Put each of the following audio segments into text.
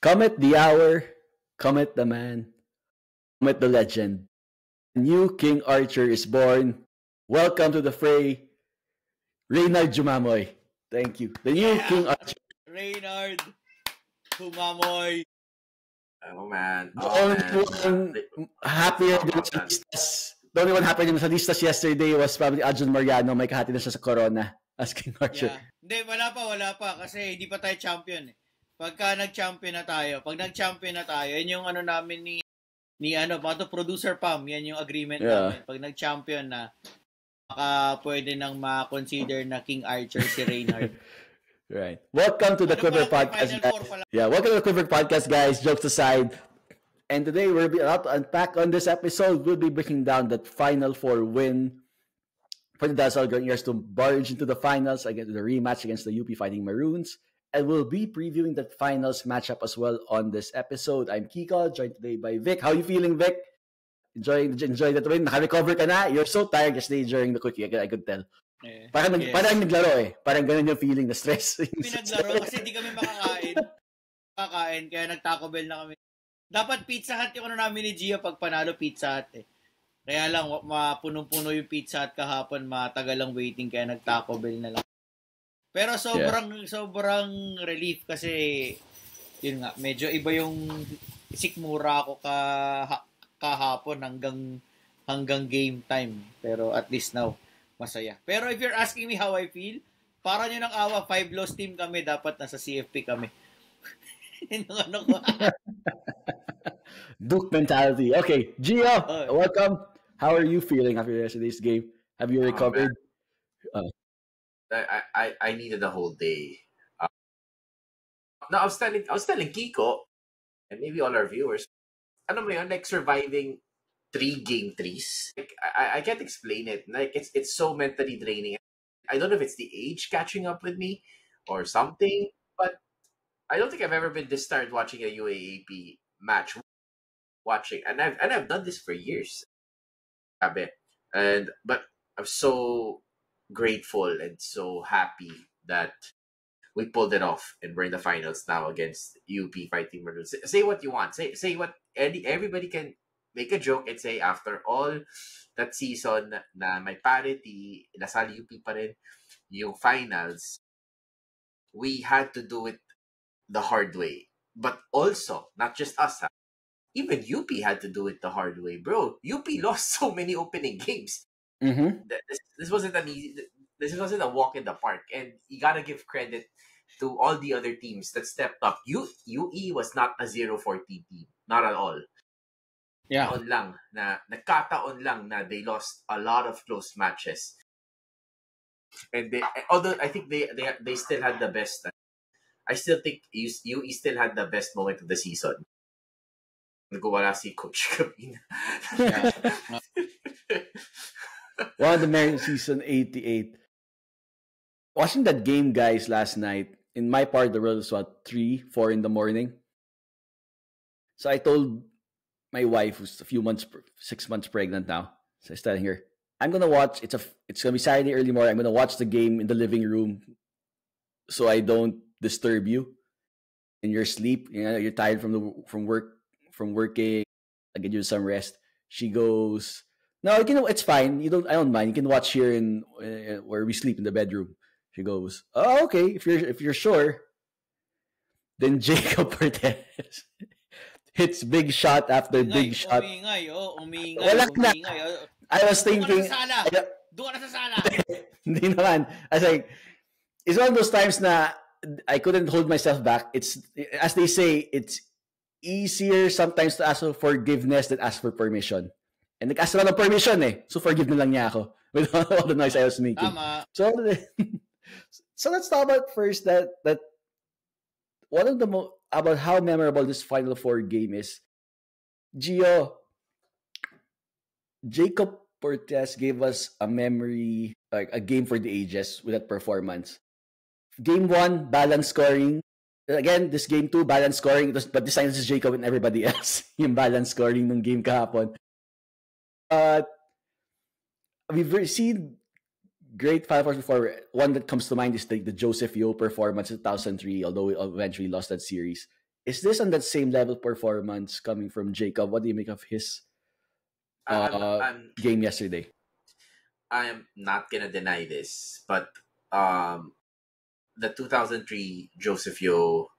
Comet the hour, comet the man, comet the legend. A new King Archer is born. Welcome to the fray, Reynard Jumamoy. Thank you. The new King Archer. Reynard Jumamoy. Oh man. The only one happier than sa listas. The only one happier than sa listas yesterday was probably Adjon Mariano. May kahati na siya sa Corona as King Archer. Yeah. Hindi, wala pa. Kasi hindi pa tayo champion. Pagka nag-champion na tayo, yan yung ano namin producer Pam, yan yung agreement namin. Pag nag-champion na, pwede nang ma-consider na King Archer si Reynard. Right. Welcome to the Quiver Podcast, guys. Welcome to the Quiver Podcast, guys. Jokes aside. And today, we'll be about to unpack on this episode. We'll be breaking down that Final Four win for the Dallas Graniers to barge into the finals against the rematch against the UP Fighting Maroons. And we'll be previewing that finals matchup as well on this episode. I'm Kiko, joined today by Vic. How are you feeling, Vic? Enjoy that win? Naka-recover ka na? You're so tired yesterday during the quickie. I could tell. Yeah. Parang naglaro eh. Parang ganun yung feeling, na stress. Pinaglaro kasi hindi kami makakain. Kaya nag-Taco Bell na kami. Dapat Pizza Hut yung namin ni Gia pag panalo Pizza Hut eh. Kaya lang, mapunong-puno yung Pizza Hut kahapon, matagal ang waiting kaya nag-Taco Bell na lang. Pero sobrang relief kasi yun nga, medyo iba yung sikmura ako kahapon hanggang game time. Pero at least now, masaya. Pero if you're asking me how I feel, para nyo ng awa, 5 loss team kami, dapat nasa CFP kami. Ano ko? Duke mentality. Okay, Gio, welcome. How are you feeling after yesterday's game? Have you recovered? I needed a whole day. No, I was telling Kiko, and maybe all our viewers, ano mo yun, like surviving 3 game 3s. Like, I can't explain it. Like it's so mentally draining. I don't know if it's the age catching up with me or something, but I don't think I've ever been this tired watching a UAAP match. And I've done this for years. But I'm so grateful and so happy that we pulled it off and we're in the finals now against UP Fighting Maroons. Say what you want. Say what everybody can make a joke and say after all that season na may parity, nasali UP pa rin yung finals, we had to do it the hard way. But also, not just us, even UP had to do it the hard way, bro. UP lost so many opening games. Mm-hmm. This wasn't this wasn't a walk in the park, and you gotta give credit to all the other teams that stepped up. UE was not a 0-14 team, not at all. Yeah, nagkataon lang na they lost a lot of close matches, and although I think they still had the best. I still think UE still had the best moment of the season. Nagwala si Coach Capina. One of the Merry Season 88. Watching that game, guys, last night, in my part of the world, it was 3-4 in the morning. So I told my wife, who's 6 months pregnant now, so I was telling her, I'm going to watch, it's going to be Saturday early morning, I'm going to watch the game in the living room so I don't disturb you in your sleep. You know, you're tired from working, I get you some rest. She goes, no, it's fine. I don't mind. You can watch here in where we sleep in the bedroom. She goes, oh, okay. If you're sure. Then Jacob Cortez hits big shot after big shot. Umingay. I was thinking, doon ka na sa sala. Hindi naman. I was like, it's one of those times na I couldn't hold myself back. It's, as they say, it's easier sometimes to ask for forgiveness than ask for permission. And nag-ask na ng permission eh. So forgive na lang niya ako with all the noise I was making. Tama. So let's talk about first that one of the about how memorable this Final Four game is. Gio, Jacob Cortez gave us a memory, like a game for the ages with that performance. Game 1, balance scoring. Again, this game 2, balance scoring. But this time, this is Jacob and everybody else. Yung balance scoring ng game kahapon. We've seen great Final Fours before. One that comes to mind is the Joseph Yeo performance in 2003, although we eventually lost that series. Is this on that same level performance coming from Jacob? What do you make of his game yesterday? I'm not gonna deny this, but the 2003 Joseph Yo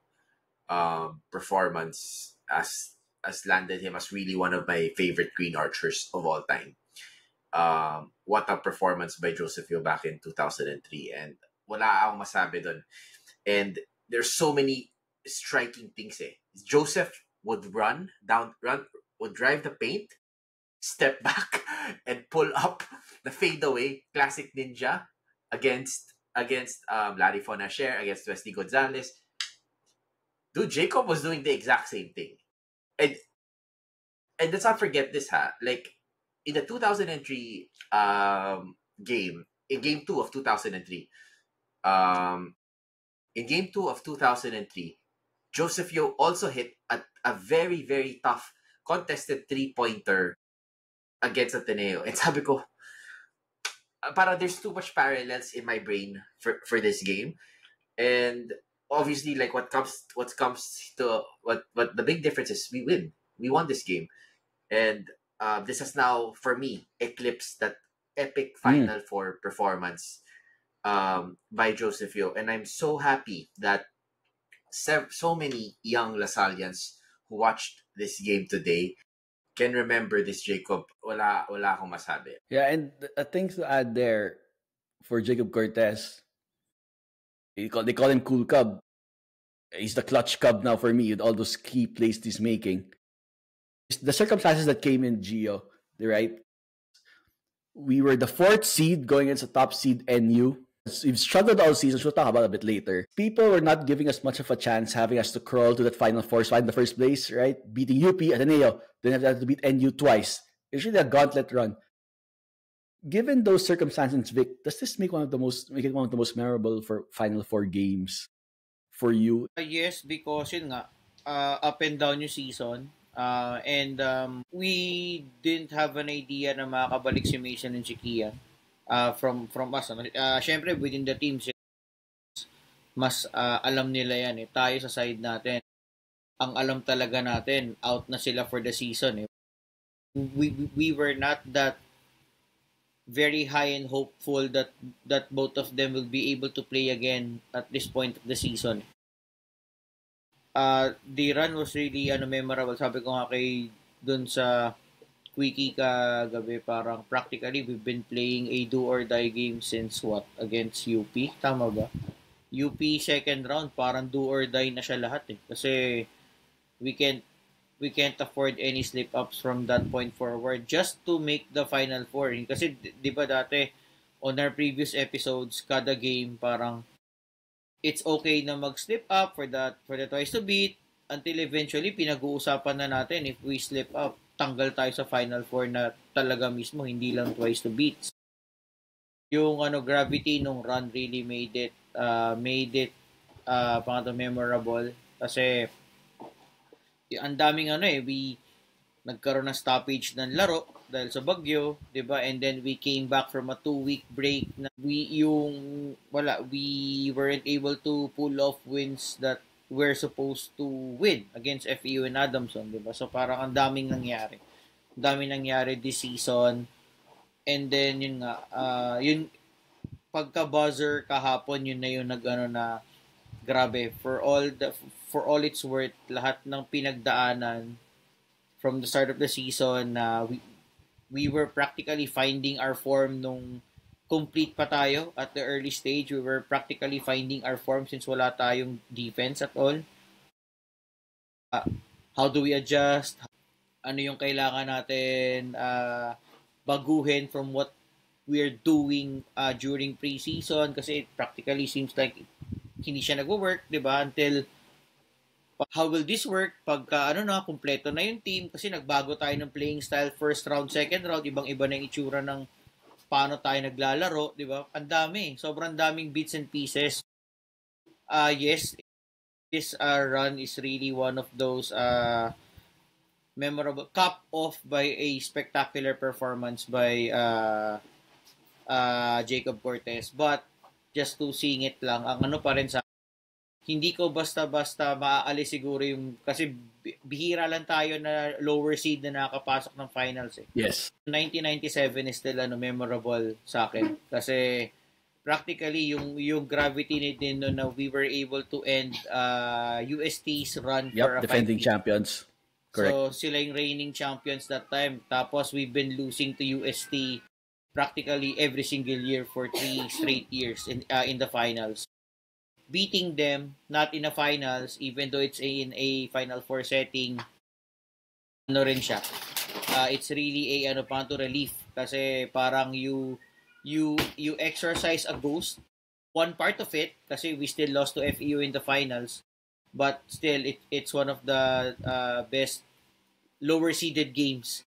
performance has landed him as really one of my favorite Green Archers of all time. What a performance by Joseph Yo back in 2003, and wala akong masabi dun. And there's so many striking things eh. Joseph would would drive the paint, step back, and pull up the fadeaway, classic ninja against Larry Fonacher, against Wesley Gonzalez. Dude, Jacob was doing the exact same thing. And let's not forget this, ha. Like, in the 2003 game, in game 2 of 2003, in game 2 of 2003, Joseph Yo also hit a very, very tough contested three-pointer against Ateneo. And sabi ko, parang there's too much parallels in my brain for this game. And obviously, like, what comes to what the big difference is, we win. We won this game. And this has now, for me, eclipsed that epic Final Four performance by Joseph Yo. And I'm so happy that so many young Lasalians who watched this game today can remember this Jacob. Wala akong masabi. Yeah, and a thing to add there for Jacob Cortez, they call him Cool Cub. He's the clutch cub now for me with all those key plays he's making. The circumstances that came in Gio, right? We were the 4th seed going against the top seed NU. We've struggled all season, which we'll talk about a bit later. People were not giving us much of a chance, having us to crawl to that Final Four spot in the first place, right? Beating UP, Ateneo, then have to beat NU twice. It's really a gauntlet run. Given those circumstances, Vic, does this make it one of the most memorable for Final Four games for you? Yes, because yun nga, up and down yung season. And we didn't have an idea na makakabalik si Mason and Chiquia from us. Syempre, within the teams, mas alam nila yan eh. Tayo sa side natin, ang alam talaga natin, out na sila for the season eh. We were not that very high and hopeful that both of them will be able to play again at this point of the season. The run was really memorable. Sabi ko nga kay dun sa Quickie kagabi, parang practically we've been playing a do or die game since against UP, tama ba? UP second round, parang do or die na siya lahat eh. Kasi we can't afford any slip-ups from that point forward just to make the Final Four. Kasi di ba dati, on our previous episodes, kada game parang it's okay na mag-slip up for the twice to beat until eventually pinag-uusapan na natin if we slip up, tanggal tayo sa Final Four na talaga mismo, hindi lang twice to beat. Yung gravity nung run really made it memorable kasi ang daming nagkaroon ng stoppage ng laro dahil sa bagyo, 'di ba? And then we came back from a 2-week break na we weren't able to pull off wins that we're supposed to win against FEU and Adamson, 'di ba? So parang ang daming nangyari. Ang daming nangyari this season. And then yun nga, yun pagka buzzer kahapon, yun na yung na grabe, for all its worth, lahat ng pinagdaanan from the start of the season na we were practically finding our form nung complete pa tayo at the early stage. We were practically finding our form since wala tayong defense at all. How do we adjust? Ano yung kailangan natin baguhin from what we're doing during preseason, kasi it practically seems like hindi siya nagwo-work, 'di ba? Until how will this work pagka kumpleto na yung team, kasi nagbago tayo ng playing style first round, second round, ibang-iba na yung itsura ng paano tayo naglalaro, 'di ba? Ang dami, sobrang daming bits and pieces. Yes, this run is really one of those memorable, cap off by a spectacular performance by Jacob Cortez. But just to seeing it lang, ang pa rin sa hindi ko basta-basta maaalis siguro yung, kasi bihira lang tayo na lower seed na nakapasok ng finals eh. Yes. 1997 is still memorable sa akin kasi practically yung gravity din no, na we were able to end UST's run for a defending champions. Correct. So sila yung reigning champions that time. Tapos we've been losing to UST practically every single year for 3 straight years in the finals. Beating them, not in a finals, even though it's in a Final Four setting, ano rin siya. It's really a relief kasi parang you exercise a ghost. One part of it, kasi we still lost to FEU in the finals, but still it's one of the best lower seeded games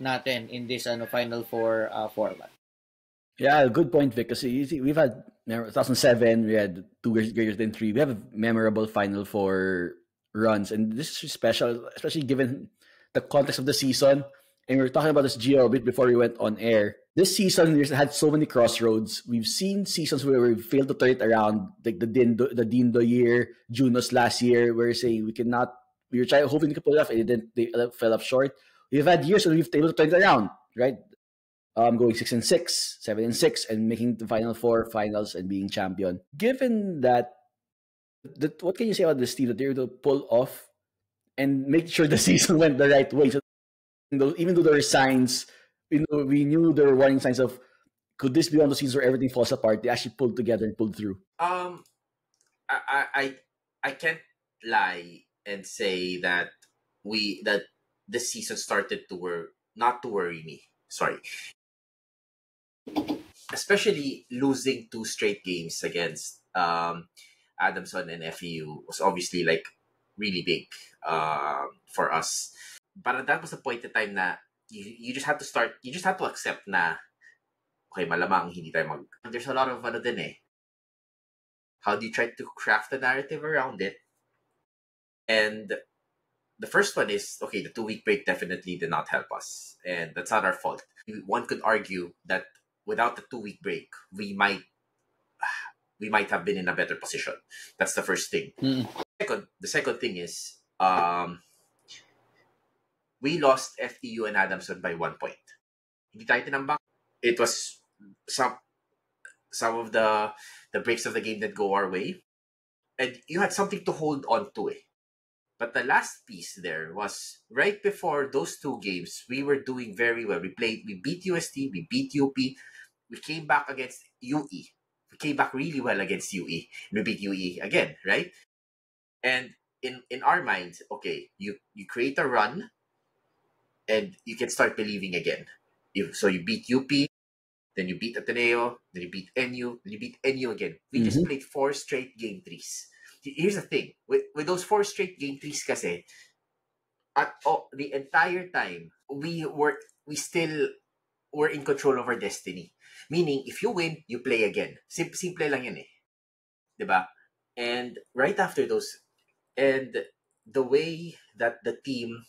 natin in this Final Four format. Yeah, good point, Vic. Kasi you see, we've had 2007, we had 2 years greater than 3. We have a memorable Final Four runs, and this is special, especially given the context of the season. And we were talking about this Gio a bit before we went on air. This season, we had so many crossroads. We've seen seasons where we failed to turn it around, like the Dindo year, Junos last year. We're saying we were trying, hoping to pull it off, and they fell up short. We've had years where we've been able to turn it around, right? Going 6-6, 7-6, and making the Final Four finals and being champion. Given that, what can you say about this team that they're able to pull off and make sure the season went the right way? So, even though there were signs, we knew there were warning signs of, could this be one of those seasons where everything falls apart? They actually pulled together and pulled through. I can't lie and say that this season started not to worry me. Sorry. Especially losing 2 straight games against Adamson and FEU was obviously like really big for us. But that was the point in time na you just had to start, you just had to accept na okay, malamang hindi tayo there's a lot of how do you try to craft a narrative around it? And the first one is, okay, the 2-week break definitely did not help us, and that's not our fault. One could argue that without the 2-week break, we might have been in a better position. That's the first thing. The second thing is, we lost FEU and Adamson by 1 point. Hindi tayo tinambak. It was some of the breaks of the game that go our way, and you had something to hold on to it. But the last piece there was right before those 2 games, we were doing very well. We beat UST, we beat UP, we came back against UE. We came back really well against UE. We beat UE again, right? And in our minds, okay, you create a run, and you can start believing again. So you beat UP, then you beat Ateneo, then you beat NU, then you beat NU again. We just played 4 straight game 3s. Here's the thing, with those 4 straight game 3s kasi, the entire time, we still were in control of our destiny. Meaning, if you win, you play again. Simple lang yan eh. Diba? And right after those, and the way that the team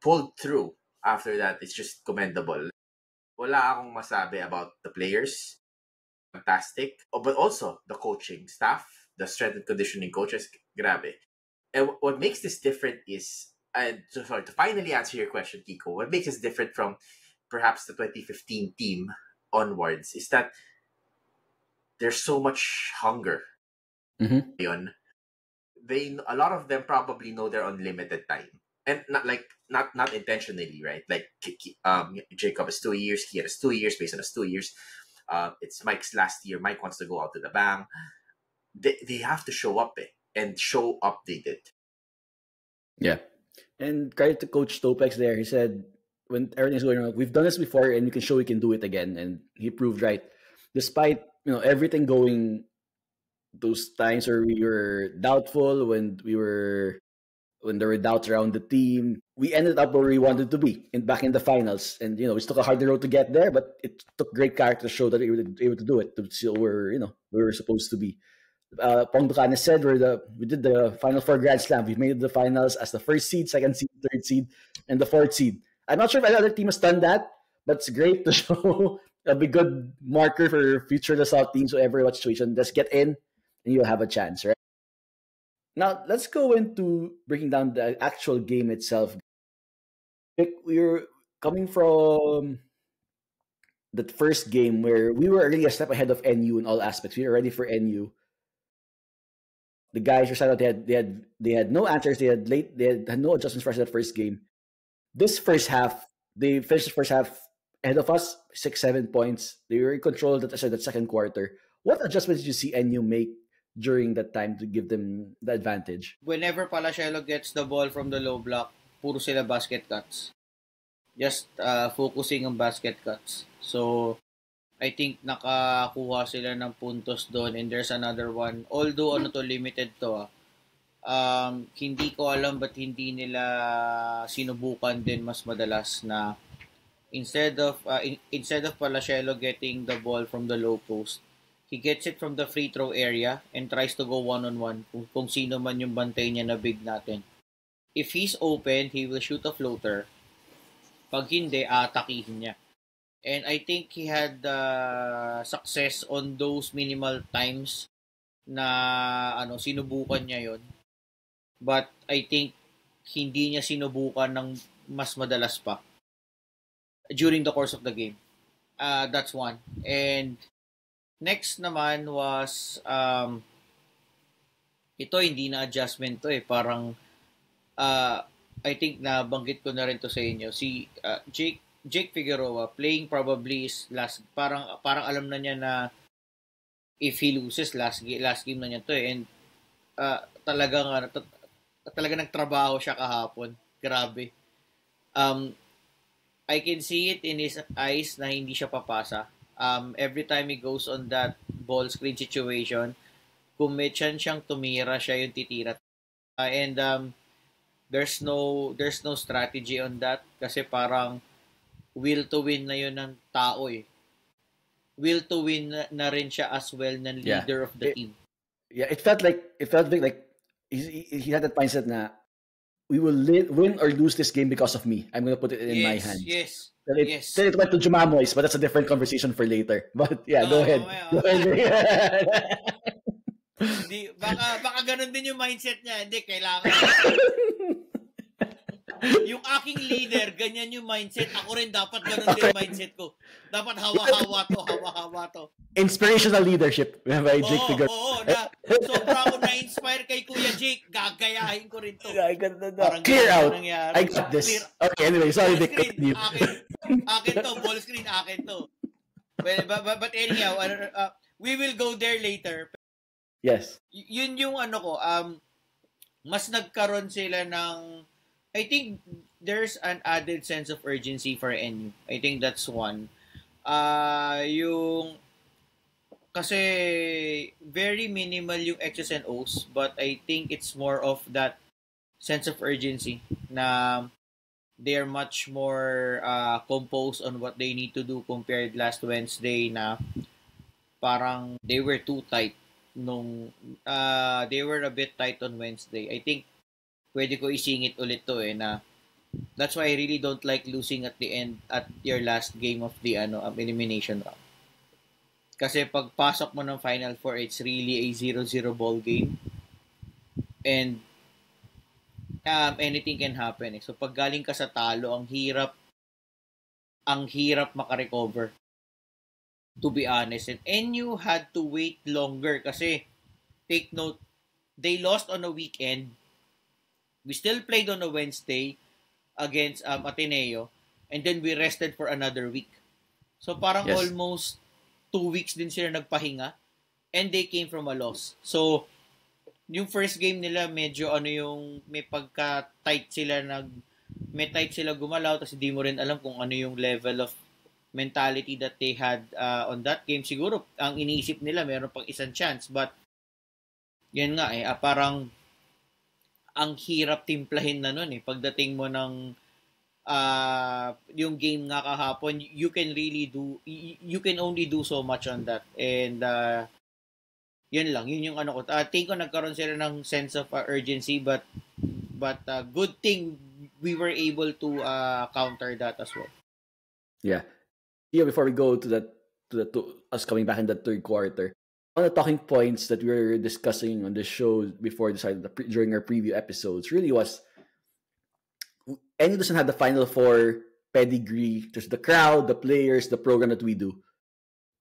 pulled through after that is just commendable. Wala akong masabi about the players. Fantastic. But also, the coaching staff, the strength and conditioning coaches, grabe. And what makes this different is, to finally answer your question, Kiko, what makes us different from perhaps the 2015 team onwards is that there's so much hunger. A lot of them probably know they're on limited time. And not intentionally, right? Like Jacob is 2 years, Kian is 2 years, Mason is 2 years. It's Mike's last year. Mike wants to go out to the bang. They have to show up and show up they did. Yeah. And credit to Coach Topex there. He said, when everything's going wrong, we've done this before and we can show we can do it again. And he proved right. Despite, everything going, those times where we were doubtful, when there were doubts around the team, we ended up where we wanted to be, back in the finals. And, we took a harder road to get there, but it took great character to show that we were able to do it, to see where we were supposed to be. Pong Ducanes said we did the Final Four Grand Slam. We've made it to the finals as the 1st seed, 2nd seed, 3rd seed, and the 4th seed. I'm not sure if any other team has done that, but it's great to show a good marker for future LaSalle teams, whatever what situation. Just get in, and you'll have a chance, right? Now let's go into breaking down the actual game itself. We're coming from the first game where we were already a step ahead of NU in all aspects. We were ready for NU. The guys decided they had no answers. They had no adjustments for us in that first game. This first half, they finished the first half ahead of us, 6-7 points. They were in control that second quarter. What adjustments did you see NU make during that time to give them the advantage? Whenever Palacielo gets the ball from the low block, puro sila basket cuts. Just focusing on basket cuts. So, I think nakakuha sila ng puntos doon, and there's another one. Although limited to hindi ko alam ba't hindi nila sinubukan din mas madalas na instead of Palacielo getting the ball from the low post, he gets it from the free throw area and tries to go one-on-one kung sino man yung bantay niya na big natin. If he's open, he will shoot a floater. Pag hindi, atakihin niya. And I think he had success on those minimal times na sinubukan niya yon. But I think hindi niya sinubukan ng mas madalas pa during the course of the game. That's one. And next naman was ito hindi na adjustment to parang I think nabanggit ko na rin to sa inyo. Si Jake Figueroa playing probably is last, parang alam na niya na if he loses last game na niya to and talagang nagtrabaho siya kahapon. Grabe. I can see it in his eyes na hindi siya papasa. Every time he goes on that ball screen situation, kung may chance siyang tumira, siya yung titira. And there's no strategy on that kasi parang will to win na yun ng tao Will to win na rin siya as well ng leader of the team. Yeah, it felt like he had that mindset na we will win or lose this game because of me. I'm going to put it in my hands. Yes. It went to Jumamoys, but that's a different conversation for later. But yeah, go ahead. Hindi, baka ganun din yung mindset niya. Hindi, kailangan. Yung aking leader, ganyan yung mindset. Ako rin dapat ganun din yung mindset ko. Dapat hawa-hawa to. Inspirational leadership by Jake Figueroa. Oo. Sobra ako na-inspire kay Kuya Jake. Gagayahin ko rin to. Clear out. I got this. Okay, anyway, sorry. Akin to. Ball screen, akin to. But anyhow, we will go there later. Yes. Yun yung mas nagkaroon sila ng I think there's an added sense of urgency for NU. I think that's one. Yung kasi very minimal yung X's and O's, but I think it's more of that sense of urgency na they're much more composed on what they need to do compared last Wednesday na parang they were too tight they were a bit tight on Wednesday. I think pwede ko isingit ulit to na that's why I really don't like losing at the end at your last game of the elimination round. Kasi pagpasok mo ng Final Four, it's really a 0-0 ball game. And anything can happen. So pag galing ka sa talo, ang hirap makarecover. To be honest. And NU had to wait longer kasi take note, they lost on a weekend. We still played on a Wednesday against Ateneo, and then we rested for another week. So parang almost 2 weeks din sila nagpahinga, and they came from a loss. So yung first game nila medyo yung may pagka-tight sila may tight sila gumalaw, tapos hindi mo rin alam kung ano yung level of mentality that they had on that game. Siguro ang iniisip nila meron pang isang chance, but yan nga parang ang hirap timplahin na nun pagdating mo ng yung game nga kahapon, you can only do so much on that. And yun yung ko. Think ko nagkaroon sila ng sense of urgency, but good thing we were able to counter that as well. Yeah. Before we go to us coming back in the third quarter, one of the talking points that we were discussing on the show before decided during our preview episodes really was NU doesn't have the Final Four pedigree. There's the crowd, the players, the program that we do.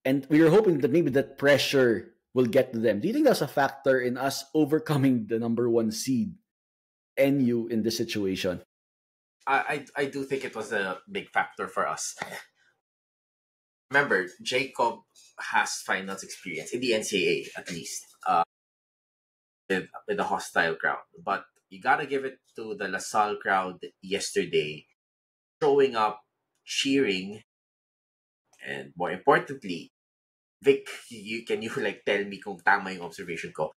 And we were hoping that maybe that pressure will get to them. Do you think that's a factor in us overcoming the number 1 seed, NU, in this situation? I do think it was a big factor for us. Remember, Jacob has finals experience in the NCAA, at least, with a hostile crowd. But you gotta give it to the LaSalle crowd yesterday, showing up, cheering, and more importantly, Vic, can you like tell me kung tama yung observation ko?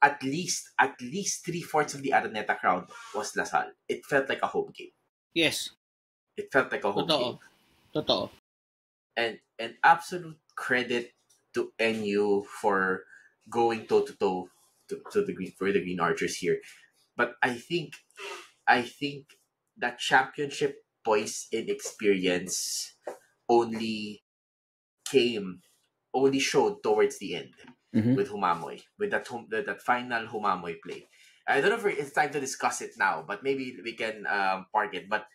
At least 3/4 of the Araneta crowd was LaSalle. It felt like a home game. Yes. It felt like a home game. Totoo. And absolute credit to NU for going toe to toe to the Green Archers here. But I think that championship poise in experience only showed towards the end with Humamoy, with that final Humamoy play. I don't know if it's time to discuss it now, but maybe we can park it. But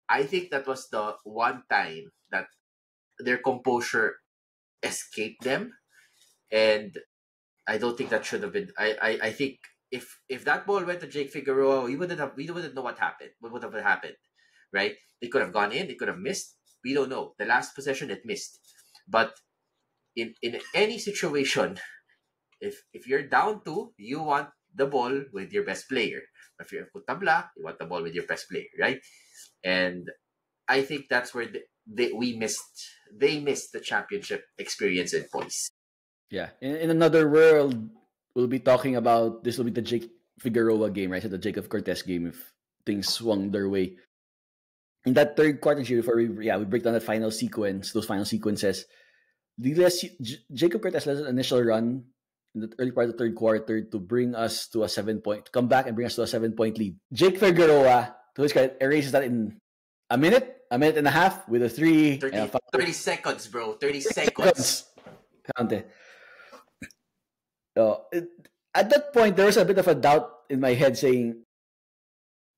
I think that was the one time that their composure escaped them, and I don't think that should have been. I think if that ball went to Jake Figueroa, we wouldn't know what happened. What would have happened, right? It could have gone in. It could have missed. We don't know. The last possession it missed, but in any situation, if you're down 2, you want the ball with your best player. If you're tabla, you want the ball with your best player, right? And I think that's where they missed the championship experience in points. Yeah. In another world, we'll be talking about this will be the Jake Figueroa game, right? So the Jacob Cortez game if things swung their way. In that third quarter, before we break down that final sequence, those final sequences, Jacob Cortez led an initial run in the early part of the third quarter to bring us to a 7-point, come back and bring us to a 7-point lead. Jake Figueroa, to his credit, erases that in a minute and a half with a 3. 30 seconds, bro. 30 seconds. Count it. At that point, there was a bit of a doubt in my head saying,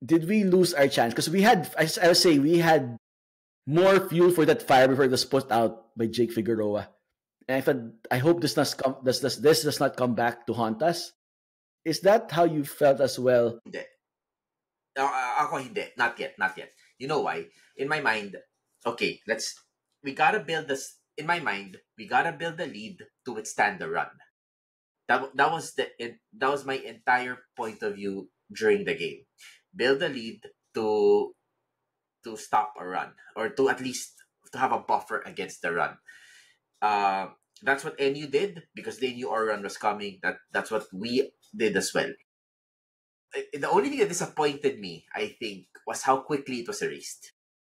did we lose our chance? Because I was saying, we had more fuel for that fire before it was put out by Jake Figueroa. And I hope this does not come back to haunt us. Is that how you felt as well? Hindi. Ako hindi. Not yet. You know why? In my mind, okay, we gotta build the lead to withstand the run. That was my entire point of view during the game. Build the lead to stop a run, or to at least to have a buffer against the run. That's what NU did because they knew our run was coming. That's what we did as well. The only thing that disappointed me, I think, was how quickly it was erased.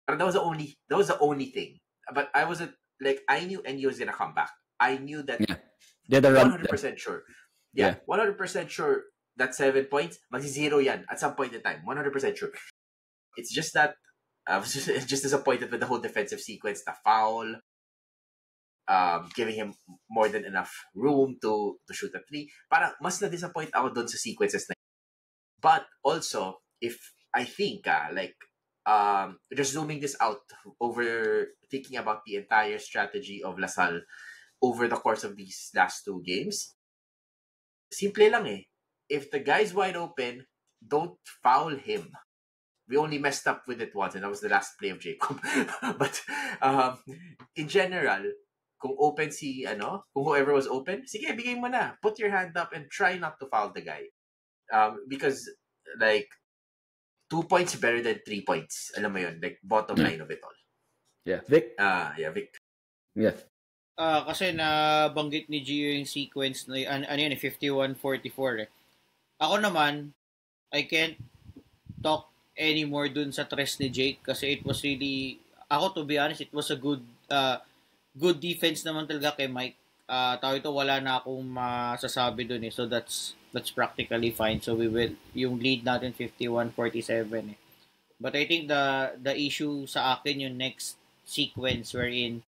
That was the only thing. But I wasn't like, I knew NU was gonna come back. I knew that. Yeah. They're the 100% sure. Yeah, 100% sure that 7 points, mag-zero yan at some point in time. 100% sure. It's just that I was just disappointed with the whole defensive sequence, the foul, giving him more than enough room to shoot a 3. Parang mas na-disappoint ako dun sa sequences na. But also, if I think, just zooming this out over thinking about the entire strategy of LaSalle over the course of these last 2 games, simple lang eh. If the guy's wide open, don't foul him. We only messed up with it once, and that was the last play of Jacob. But in general, kung open kung whoever was open, sige, bigay mo na. Put your hand up and try not to foul the guy. Because, 2 points better than 3 points. Alam mo yun, bottom line of it all. Yeah. Vic? Vic. Yeah. Kasi nabanggit ni Gio yung sequence na 51-44 eh. Ako naman, I can't talk anymore dun sa tres ni Jake kasi it was really, to be honest, it was a good defense naman talaga kay Mike. Wala na akong masasabi dun eh. So that's practically fine. So yung lead natin 51-47 eh. But I think the issue sa akin yung next sequence wherein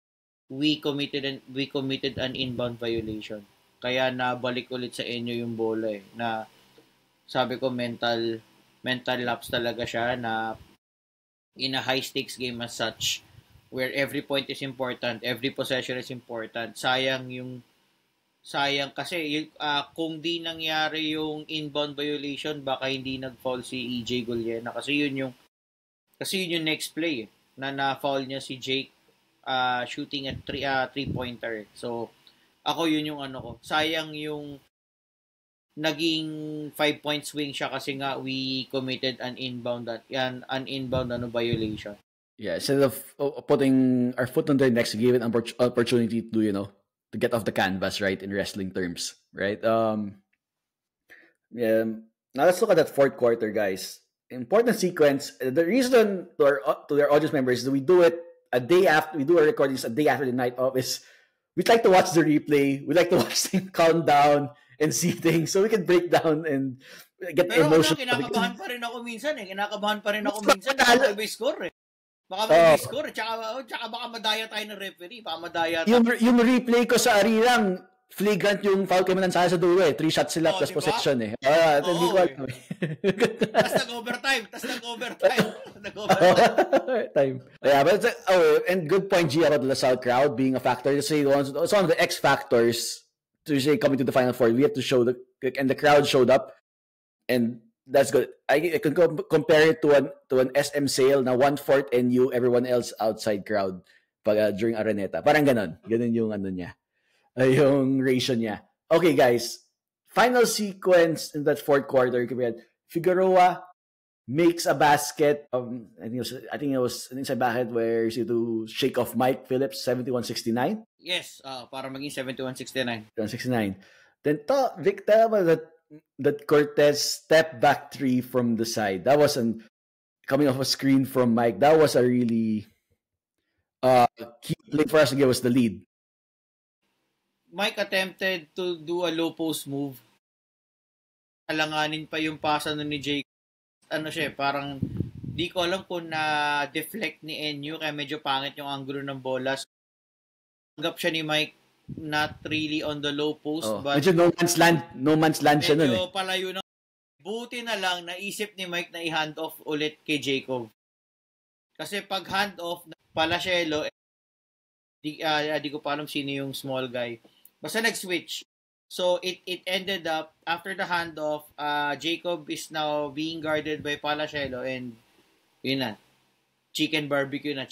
we committed an inbound violation. Kaya nabalik ulit sa inyo yung bola eh. Na sabi ko mental lapse talaga siya na in a high stakes game as such where every point is important, every possession is important. Sayang kasi kung di nangyari yung inbound violation, baka hindi nag-foul si EJ Gullena kasi yun yung next play na na-foul niya si Jake shooting at three-pointer. So ako yun yung ano ko. Sayang yung naging 5-point swing siya kasi nga we committed an inbound violation. Yeah, instead of putting our foot on their necks, give an opportunity to to get off the canvas, right, in wrestling terms, right? Yeah. Now let's look at that fourth quarter, guys. Important sequence. The reason to their audience members is we do it a day after we do our recordings a day after the night off is we'd like to watch the replay. We'd like to watch things calm down and see things so we can break down and get emotional. Pero kinakabahan pa rin ako minsan eh. Baka may score eh. Baka may score. Tsaka baka madaya tayo ng referee. Baka madaya tayo. Yung replay ko sa Arirang, flagrant yung foul kay Manansala sa dulo eh. 3 shots sila plus diba? Possession eh. Hindi ko alam eh. Tapos nag-overtime. Time. Yeah, but and good point, G, about the LaSalle crowd being a factor. It's one of the X factors to say coming to the Final Four. We have to show and the crowd showed up. And that's good. I can compare it to an SM sale na 1/4 NU, everyone else outside crowd during Araneta. Parang ganon. Ganon yung ano niya. Yung ratio niya. Okay, guys. Final sequence in that fourth quarter. Figueroa makes a basket. I think it was inside basket where you see to shake off Mike Phillips, 71-69. Yes, para maging 71-69. 71-69. Then Victor, that Cortez step back 3 from the side. That was coming off a screen from Mike. That was a really key play for us to give us the lead. Mike attempted to do a low post move. Alanganin pa yung pasa ni Jake. Ano siya, parang di ko alam kung na-deflect ni NU kaya medyo pangit yung angulo ng bola. Tanggap siya ni Mike, not really on the low post. But medyo no man's land siya nun eh. Medyo palayo na. Buti na lang, naisip ni Mike na i-hand off ulit kay Jacob. Kasi pag hand off, Palacielo, di ko pa alam sino yung small guy. Basta nag-switch. So, it ended up, after the handoff, Jacob is now being guarded by Palacielo and yun na. Chicken barbecue na.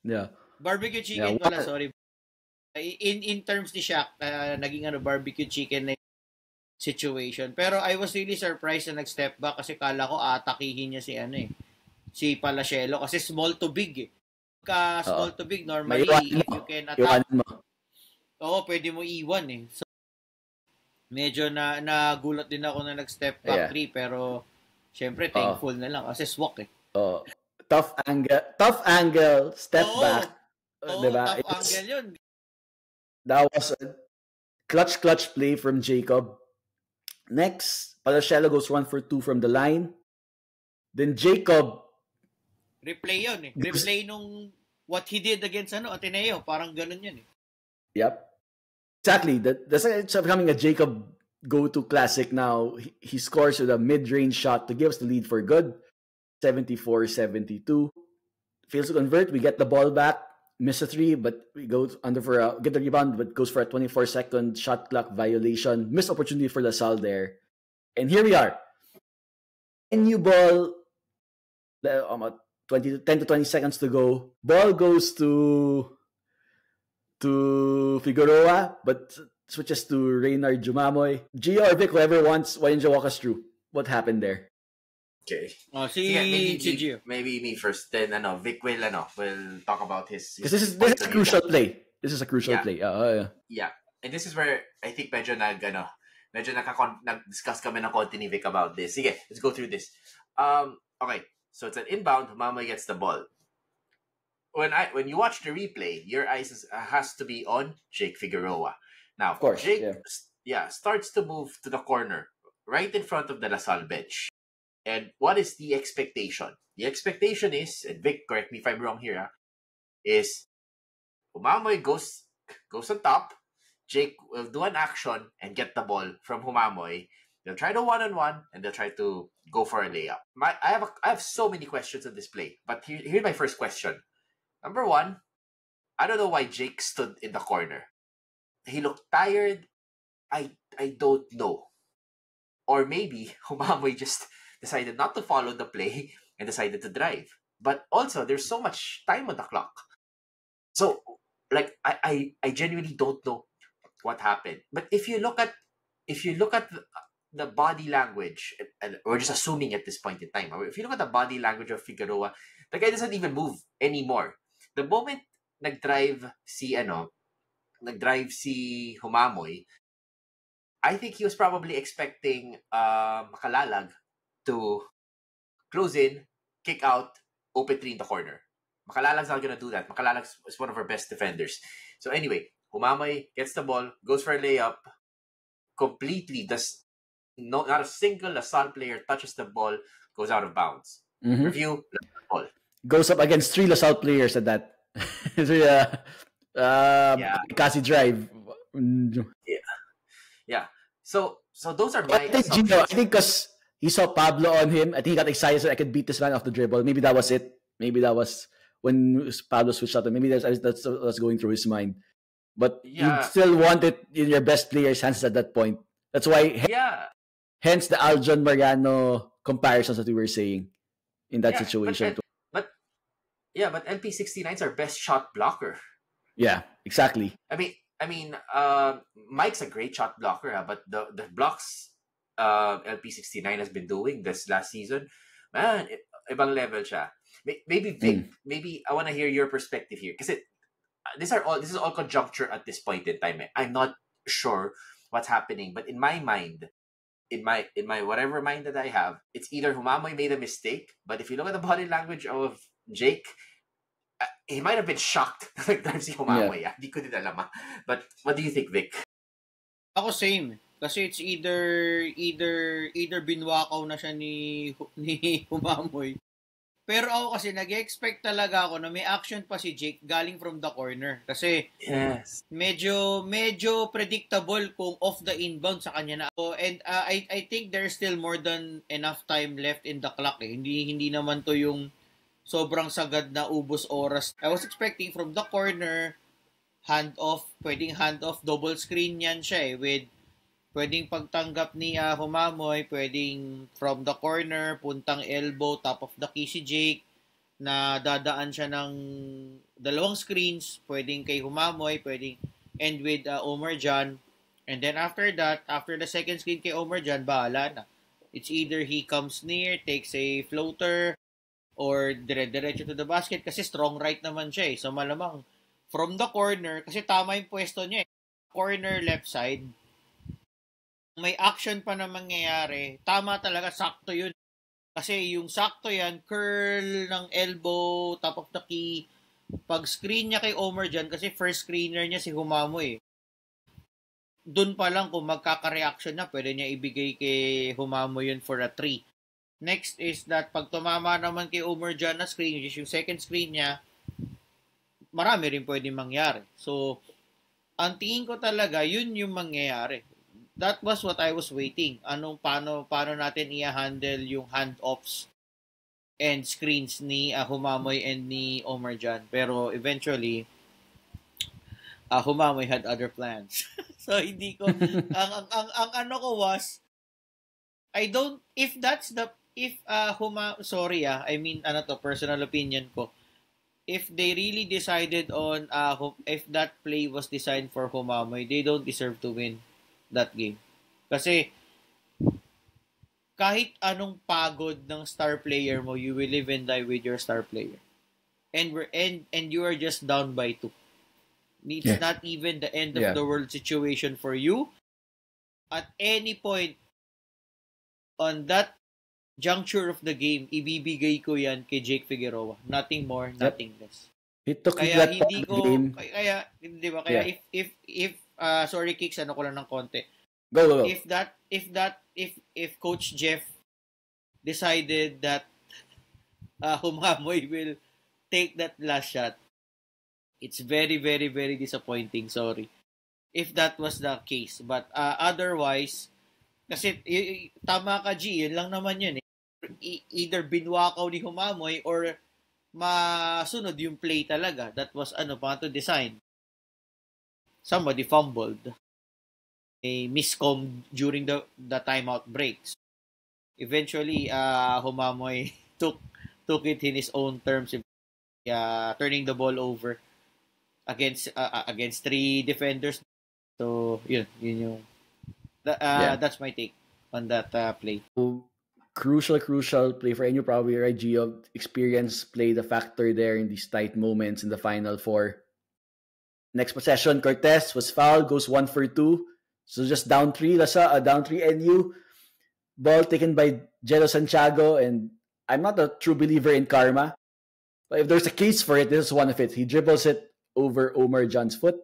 Yeah. Barbecue chicken pala, sorry. In terms ni Shaq, naging barbecue chicken na situation. Pero I was really surprised na nag-step back kasi kala ko atakihin niya si Palacielo kasi small to big eh. Small to big, normally if you can attack, pwede mo iwan eh. So, medyo nagulat din ako na nag-step back 3 pero syempre thankful na lang kasi swak eh. Tough angle, step back. Diba? Tough angle yun. That was a clutch play from Jacob. Next, Palacielo goes 1 for 2 from the line. Then Jacob replay yun eh. Replay nung what he did against Ateneo. Parang ganun yun eh. Yep. Exactly. That's becoming a Jacob go-to classic now. He scores with a mid-range shot to give us the lead for good. 74-72. Fails to convert. We get the ball back. Miss a 3, but we go under get the rebound, but goes for a 24-second shot clock violation. Missed opportunity for LaSalle there. And here we are. NU ball, 10 to 20 seconds to go. Ball goes to Figueroa, but switches to Reynard Jumamoy. Gio or Vic, whoever wants, why don't you walk us through what happened there? Okay. Maybe me first. Then Vic will talk about his because this is a crucial play. This is a crucial play. Yeah. And this is where I think medyo nag-discuss kami ng konti ni Vic about this. Sige, let's go through this. Okay. So it's an inbound, Mama gets the ball. When you watch the replay, your eyes has to be on Jake Figueroa. Now, of course, Jake starts to move to the corner right in front of the LaSalle bench. And what is the expectation? The expectation is, and Vic, correct me if I'm wrong here, is Humamoy goes on top. Jake will do an action and get the ball from Humamoy. They'll try to one-on-one and they'll try to go for a layup. I have so many questions on this play, but here's my first question. Number one, I don't know why Jake stood in the corner. He looked tired. I don't know. Or maybe Humamoy just decided not to follow the play and decided to drive. But also, there's so much time on the clock. So, like, I genuinely don't know what happened. But if you look at the body language, and we're just assuming at this point in time, if you look at the body language of Figueroa, the guy doesn't even move anymore. The moment nag-drive si Humamoy, I think he was probably expecting Makalalag to close in, kick out, open three in the corner. Makalalag's not gonna do that. Makalalag is one of our best defenders. So anyway, Humamoy gets the ball, goes for a layup, completely not a single LaSalle player touches the ball, goes out of bounds. Mm-hmm. Review, ball. Goes up against 3 LaSalle players at that. Kasi drive. Yeah. So those are my assumptions. I think because he saw Pablo on him, I think he got excited so I could beat this man off the dribble. Maybe that was it. Maybe that was when Pablo switched out. Maybe that's what's going through his mind. But you still want it in your best player's hands at that point. That's why. Hence the Aljon Mariano comparisons that we were saying in that situation. But LP69 is our best shot blocker. Yeah, exactly. I mean, Mike's a great shot blocker, but the blocks LP69 has been doing this last season, man, ibang level siya. Maybe Vic, maybe I want to hear your perspective here, because this is all conjuncture at this point in time. I'm not sure what's happening, but in my mind, in my whatever mind that I have, it's either Humamoy made a mistake, but if you look at the body language of Jake, he might have been shocked like si Humamoy. Di ko din alam. But what do you think, Vic? Ako same. Kasi it's either binwakaw na siya ni Humamoy. Pero ako kasi nag-expect talaga ako na may action pa si Jake galing from the corner. Kasi medyo predictable kung off the inbound sa kanya na. And I think there's still more than enough time left in the clock. Hindi naman to yung sobrang sagad na ubos oras. I was expecting from the corner, pwedeng hand off, double screen yan siya with pwedeng pagtanggap ni Humamoy, pwedeng from the corner, puntang elbow, top of the key si Jake, na dadaan siya ng dalawang screens, pwedeng kay Humamoy, pwedeng end with Omar Jan. And then after that, after the second screen kay Omar Jan, bahala na. It's either he comes near, takes a floater, or dire-diretso to the basket kasi strong right naman siya eh. So malamang from the corner, kasi tama yung pwesto niya eh. Corner left side, may action pa na mangyayari. Tama talaga, sakto yun. Kasi yung sakto yan, curl ng elbow, top of the key. Pag screen niya kay Omar dyan, kasi first screener niya si Humamoy. Doon pa lang kung magkaka-reaction na, pwede niya ibigay kay Humamoy yun for a 3. Next is that pag tumama naman kay Omar dyan na screen, which is yung second screen niya, marami rin pwede mangyari. So, ang tingin ko talaga, yun yung mangyayari. That was what I was waiting. Paano natin i-handle yung handoffs and screens ni Humamoy and ni Omar Jan. Pero eventually, Humamoy had other plans. So hindi ko ang ano ko was personal opinion ko. If they really decided on if that play was designed for Humamoy, they don't deserve to win that game. Kasi kahit anong pagod ng star player mo, you will live and die with your star player. And you are just down by 2. It's not even the end of the world situation for you. At any point on that juncture of the game, ibibigay ko yan kay Jake Figueroa. Nothing more, nothing less. It took kaya that hindi ko game. Kaya hindi ba if sorry Kicks, ano ko lang ng konti. Go. If Coach Jeff decided that Humamoy will take that last shot, It's very, very, very disappointing. Sorry. If that was the case. But otherwise, kasi tama ka, G. Yun lang naman yun. Either binwakaw ni Humamoy or masunod yung play talaga. That was pa to design. Somebody fumbled. A miscom during the timeout breaks. Eventually, Humamoy took it in his own terms, turning the ball over against 3 defenders. So, yun yung that's my take on that play. Crucial play for NU. Probably right, Gio. Experience played a factor there in these tight moments in the Final Four. Next possession, Cortez was fouled, goes 1 for 2. So just down 3, down 3 NU. Ball taken by Jello Santiago, and I'm not a true believer in karma, but if there's a case for it, this is one of it. He dribbles it over Omar John's foot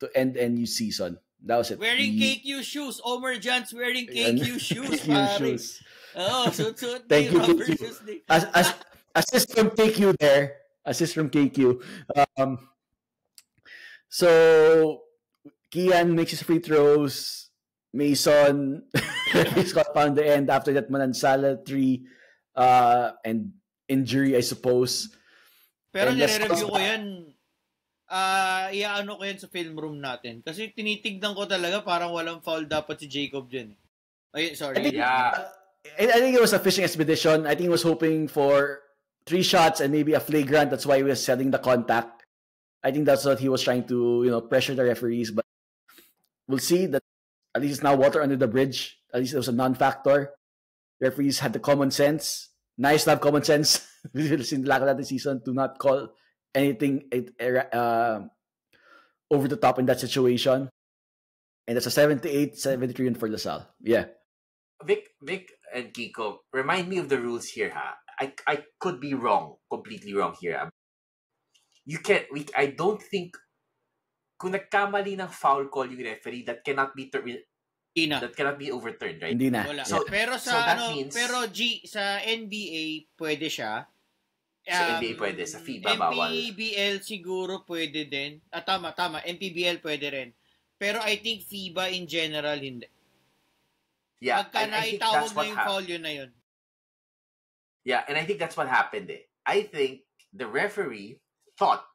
to end NU season. That was it. Wearing KQ shoes. Omar John's wearing KQ shoes, pare. Oh, so thank you, KQ. Assist from KQ there. Assist from KQ. So Kian makes his free throws. Mason he's got found the end. After that, Manansala 3 and injury, I suppose. Pero nire-review ko yan. Iaano ko yan sa film room natin. Kasi tinitignan ko talaga parang walang foul dapat si Jacob dyan. Ay, sorry. I think it was a fishing expedition. I think he was hoping for 3 shots and maybe a flagrant. That's why he was setting the contact. I think that's what he was trying to, pressure the referees. But we'll see that at least it's now water under the bridge. At least it was a non-factor. Referees had the common sense. Nice to have common sense. We've seen the lack of that this season to not call anything over the top in that situation. And that's a 78-73 win for LaSalle. Yeah. Vic and Kiko, remind me of the rules here, ha? I could be wrong, completely wrong here. I don't think kung nagkamali ng foul call yung referee, that cannot be overturned, right? Hindi na. Wala. So, pero pero G, sa NBA pwede siya. Sa NBA pwede, sa FIBA bawal. MPBL siguro pwede din. Tama. MPBL pwede rin. Pero I think FIBA in general hindi. Yeah, pagka naitawag na yung foul, yun na yun. Yeah, and I think that's what happened eh. I think the referee thought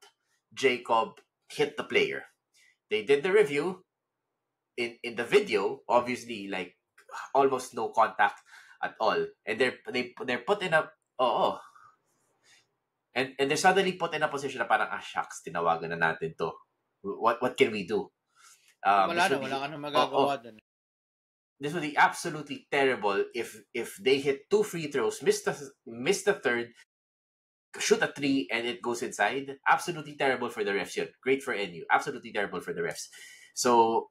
Jacob hit the player. They did the review. In the video, obviously, like almost no contact at all, and they're put in a and they're suddenly put in a position na parang shucks, tinawagan na natin to. What can we do? Wala ka na magagawa dun. This would be absolutely terrible if they hit 2 free throws, miss the third, shoot a 3, and it goes inside. Absolutely terrible for the refs. Great for NU. Absolutely terrible for the refs. So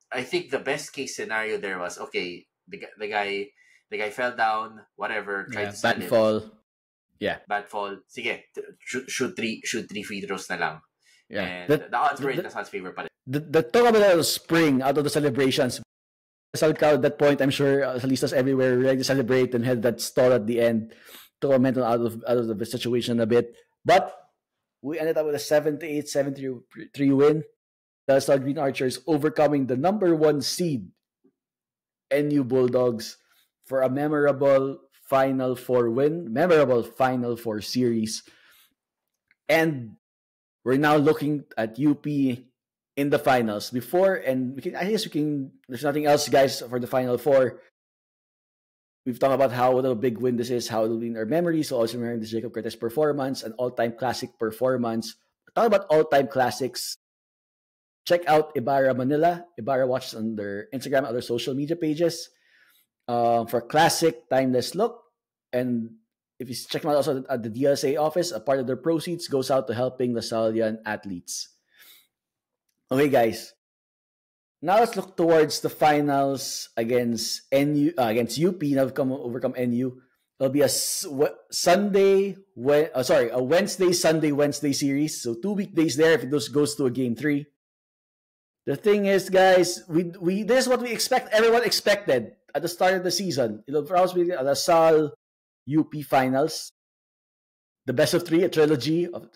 I think the best case scenario there was, okay, the guy fell down, whatever, tried to bad fall. Yeah. Bad fall. Sige, shoot three free throws na lang. Yeah. And the odds were in LaSalle's favor pa rin. The talk about the spring out of the celebrations. South crowd at that point, I'm sure Salistas everywhere ready to celebrate and had that stall at the end to a mental out of the situation a bit. But we ended up with a 78-73 win. The LaSalle Green Archers overcoming the number 1 seed NU Bulldogs for a memorable Final Four win, memorable Final Four series. And we're now looking at UP in the finals. There's nothing else, guys, for the Final Four. We've talked about what a big win this is, how it'll be in our memories. So also remember this Jacob Cortez performance, an all-time classic performance. Talk about all-time classics. Check out Ibarra Manila. Ibarra watches on their Instagram and other social media pages for a classic, timeless look. And if you check them out also at the DLSA office, a part of their proceeds goes out to helping LaSallian athletes. Okay, guys. Now let's look towards the finals against UP. Now we've overcome NU. It'll be a Wednesday, Sunday, Wednesday series. So 2 weekdays there if it goes to a game 3. The thing is, guys, we this is what we expect. Everyone expected at the start of the season. It'll probably be a LaSalle UP finals, the best of 3, a trilogy of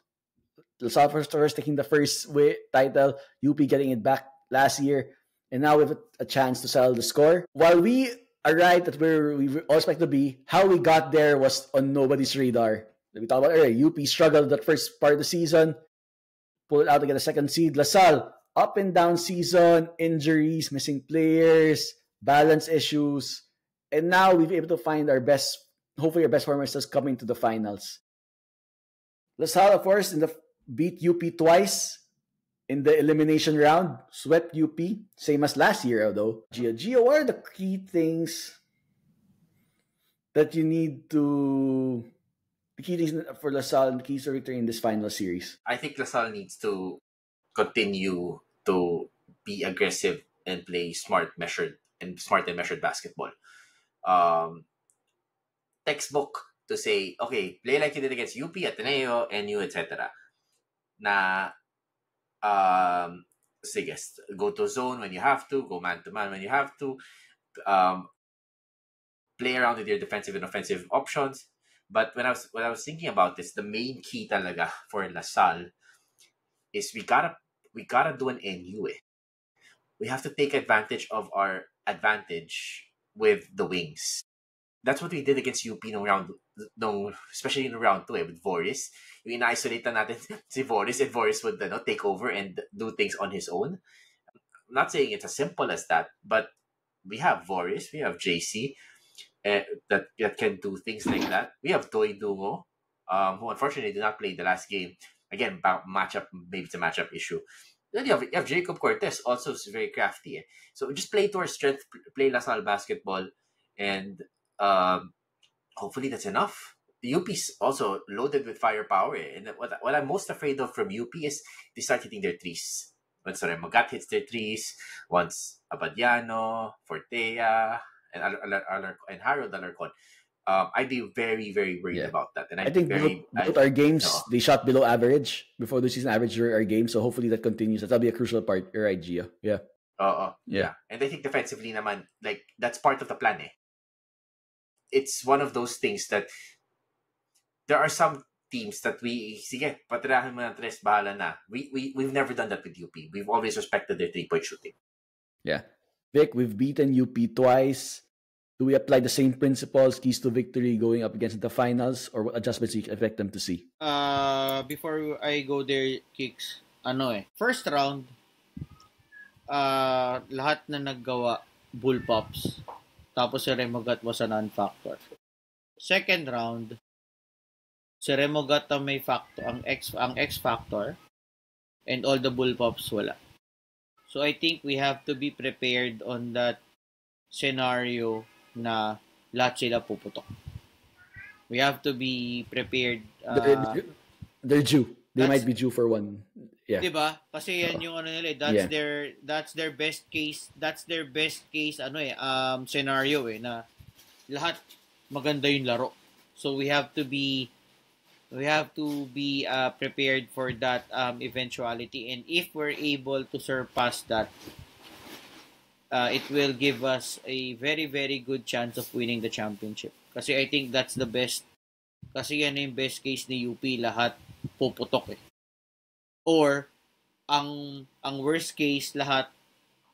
LaSalle first taking the first title, UP getting it back last year, and now we have a chance to settle the score. While we arrived at where we all expect to be, how we got there was on nobody's radar. We talked about earlier, UP struggled that first part of the season, pulled it out to get a second seed. LaSalle, up and down season, injuries, missing players, balance issues, and now we've been able to find hopefully our best performances coming to the finals. LaSalle, of course, beat UP twice in the elimination round, swept UP, same as last year, though. Gio, what are the key things that you need to... the key things for LaSalle and the keys to victory in this final series? I think LaSalle needs to continue to be aggressive and play smart and measured basketball. Textbook to say, okay, play like you did against UP, Ateneo, NU, etc. Na, sige, go to zone when you have to, go man-to-man when you have to, play around with your defensive and offensive options. But when I was thinking about this, the main key talaga for LaSalle is we gotta do an NU. We have to take advantage of our advantage with the wings. That's what we did against UP especially in round 2 with Voris. Yung ina-isolate natin si Voris, and Voris would take over and do things on his own. I'm not saying it's as simple as that, but we have Voris, we have JC that can do things like that. We have Toy Dungo, who unfortunately did not play the last game. Again, maybe it's a matchup issue. Then you have Jacob Cortez, also very crafty. So just play to our strength, play LaSalle basketball, and hopefully that's enough. The UP's also loaded with firepower. And what I'm most afraid of from UP is they start hitting their threes. Once Remogat hits their threes, once Abadiano, Fortea, and Harold Alarcon, I'd be very, very worried about that. And I think both our games, they shot below average before the season average during our game. So hopefully that continues. That'll be a crucial part. You're right, Gio. Yeah. Yeah. And I think defensively naman, like, that's part of the plan. It's one of those things that there are some teams that sige, patirahan mo ng tres, bahala na. We've never done that with UP. We've always respected their 3-point shooting. Yeah. Vic, we've beaten UP twice. Do we apply the same principles, keys to victory, going up against the finals, or what adjustments you expect them to see? Before I go there, Kicks, first round, lahat na naggawa, Bullpups. Tapos si Remogat was a non-factor. Second round, si Remogat ang may factor, ang X factor, and all the Bullpups wala. So I think we have to be prepared on that scenario na lahat sila puputok. We have to be prepared. They're due. They might be due for one. Yeah. Diba? Kasi yan yung nila. That's their best case. That's their best case scenario na lahat maganda yung laro. So we have to be prepared for that eventuality, and if we're able to surpass that, it will give us a very, very good chance of winning the championship. Kasi I think that's the best. Kasi yan yung best case ni UP, lahat puputok . Or, ang worst case, lahat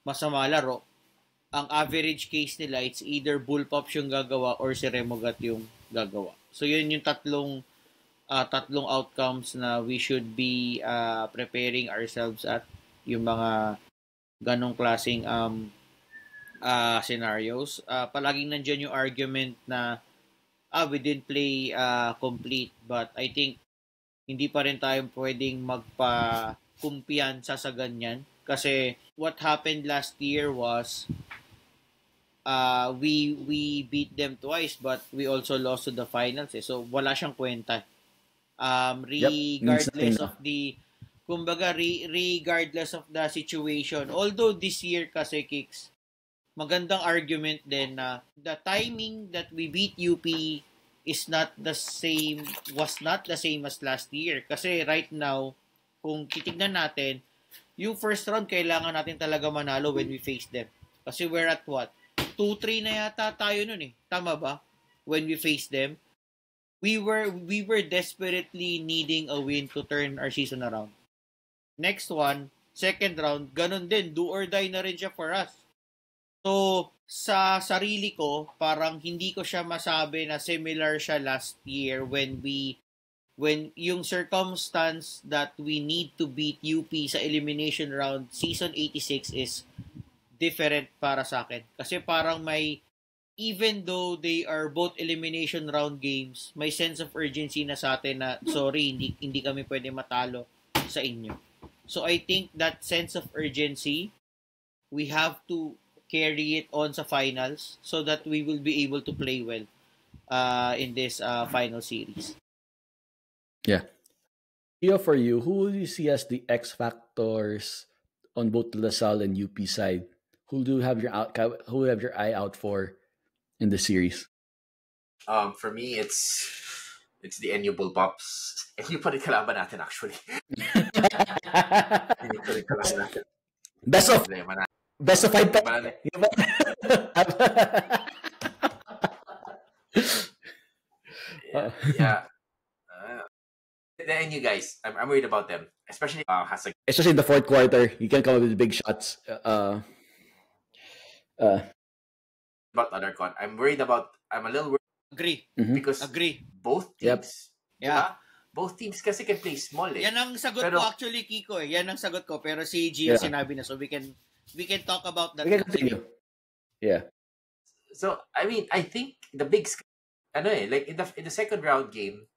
masama laro. Ang average case nila, it's either Bullpups yung gagawa or si Remogat yung gagawa. So, yun yung tatlong outcomes na we should be preparing ourselves at, yung mga ganong klaseng scenarios. Palaging nandiyan yung argument na we didn't play complete, but I think hindi pa rin tayo pwedeng magpa-kumpiyansa sa ganyan. Kasi what happened last year was we beat them twice, but we also lost to the finals. So wala siyang kwenta. Regardless of the regardless of the situation. Although this year kasi, Kicks, magandang argument din na the timing that we beat UP was not the same as last year. Kasi right now, kung titignan natin, yung first round, kailangan natin talaga manalo when we face them. Kasi we're at what? 2-3 na yata tayo nun . Tama ba? When we face them. we were desperately needing a win to turn our season around. Next one, second round, ganun din, do or die na rin siya for us. So, sa sarili ko, parang hindi ko siya masabi na similar siya last year when yung circumstance that we need to beat UP sa elimination round season 86 is different para sa akin. Kasi parang even though they are both elimination round games, may sense of urgency na sa atin na sorry, hindi kami pwede matalo sa inyo. So I think that sense of urgency, we have to carry it on sa finals so that we will be able to play well in this final series. Yeah. Gio, for you, who do you see as the X factors on both the LaSalle and UP side? Who do you have your eye out for in the series? For me, it's the NU Bullpups. NU pa rin kalaban natin, actually. NU pa rin kalaban natin. Best of 5 pa. Yeah. The NU guys, I'm worried about them, especially especially in the fourth quarter. You can come up with big shots. About other con, I'm a little worried. Agree. Because both teams, yeah, both teams kasi can play small. Yan ang sagot ko actually, Kiko. Yan ang sagot ko. Pero si Gio sinabi na, so we can talk about that. We can continue. Yeah. So I mean, I think the bigs, like in the second round game,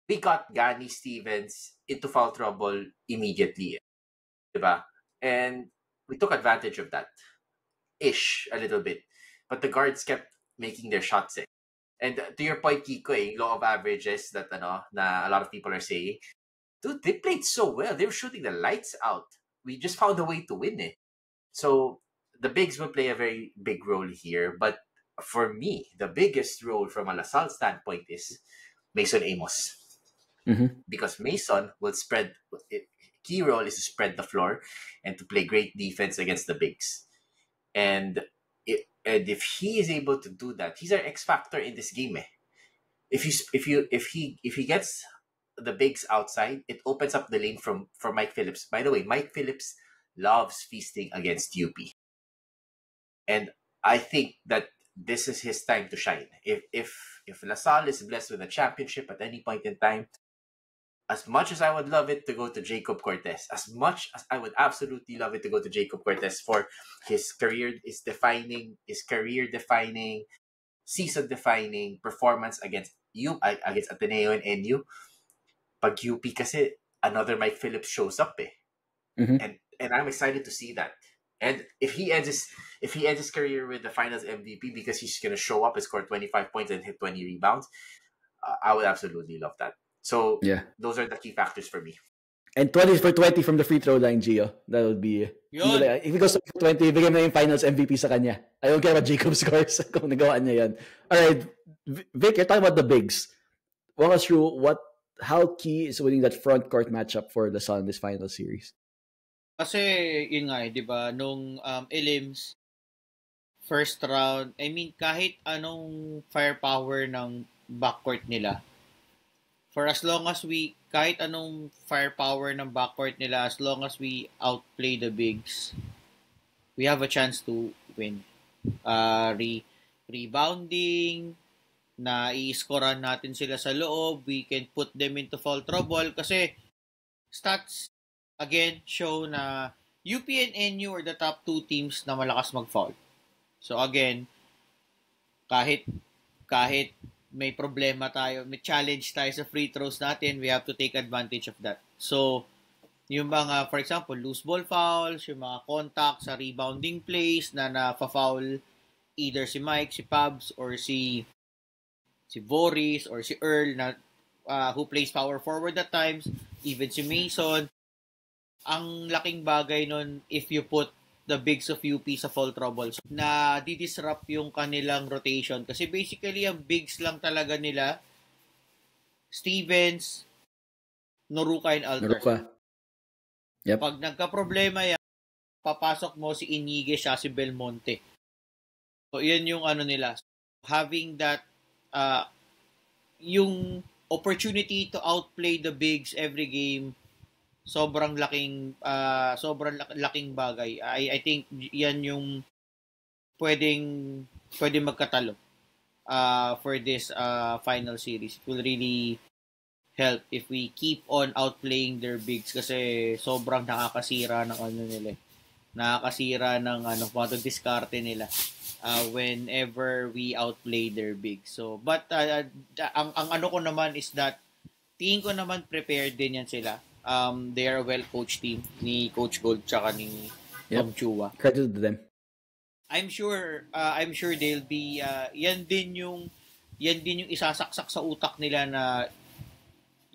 we got Gani Stevens into foul trouble immediately, diba? And we took advantage of that, a little bit. But the guards kept making their shots. And to your point, Kiko, law of averages that na a lot of people are saying, dude, they played so well. They were shooting the lights out. We just found a way to win it. So the bigs will play a very big role here. But for me, the biggest role from a LaSalle standpoint is Mason Amos. Because Mason will key role is to spread the floor and to play great defense against the bigs. And if he is able to do that, he's our X factor in this game. If he gets the bigs outside, it opens up the lane for Mike Phillips. By the way, Mike Phillips loves feasting against UP, and I think that this is his time to shine. If LaSalle is blessed with a championship at any point in time, as much as I would love it to go to Jacob Cortez, as much as I would absolutely love it to go to Jacob Cortez for his career-defining, season-defining performance against Ateneo and NU, pag UP kasi, another Mike Phillips shows up and I'm excited to see that. And if he ends his career with the Finals MVP because he's gonna show up and score 25 points and hit 20 rebounds, I would absolutely love that. So those are the key factors for me. And 20 for 20 from the free throw line, Gio. That would be... If he goes to 20, bigyan mo yung Finals MVP sa kanya. I don't care what Jacob scores kung nagawa niya yan. Alright, Vic, you're talking about the bigs. Walk us through how key is winning that front court matchup for the Sun in this final series. Kasi, yun nga di ba, nung elims, first round, I mean, kahit anong firepower ng backcourt nila, for as long as kahit anong firepower ng backcourt nila, as long as we outplay the bigs, we have a chance to win. Rebounding, na i-scorean natin sila sa loob, we can put them into foul trouble kasi stats, again, show na UP and NU are the top two teams na malakas mag-foul. So again, kahit may problema tayo, may challenge tayo sa free throws natin, we have to take advantage of that. So, yung mga, for example, loose ball fouls, yung mga contact sa rebounding plays na na-foul either si Mike, si Pabs, or si Boris, or si Earl na who plays power forward at times, even si Mason. Ang laking bagay nun if you put the bigs of UP sa foul trouble. So, na di-disrupt yung kanilang rotation. Kasi basically, ang bigs lang talaga nila, Stevens, Noruka, and Alter. Yep. Pag nagka-problema yan, papasok mo si Inige, siya si Belmonte. So, yan yung ano nila. Having that yung opportunity to outplay the bigs every game, sobrang laking bagay. I think yan yung pwedeng magkatalo for this final series. It will really help if we keep on outplaying their bigs kasi sobrang nakakasira ng nila. Nakakasira ng mga diskarte nila whenever we outplay their bigs. So, but ang ko naman is that tingin ko naman prepared din yan sila. They are a well-coached team ni Coach Gold tsaka ni Tom Chua. Credit to them. I'm sure they'll be yan din yung isasaksak sa utak nila na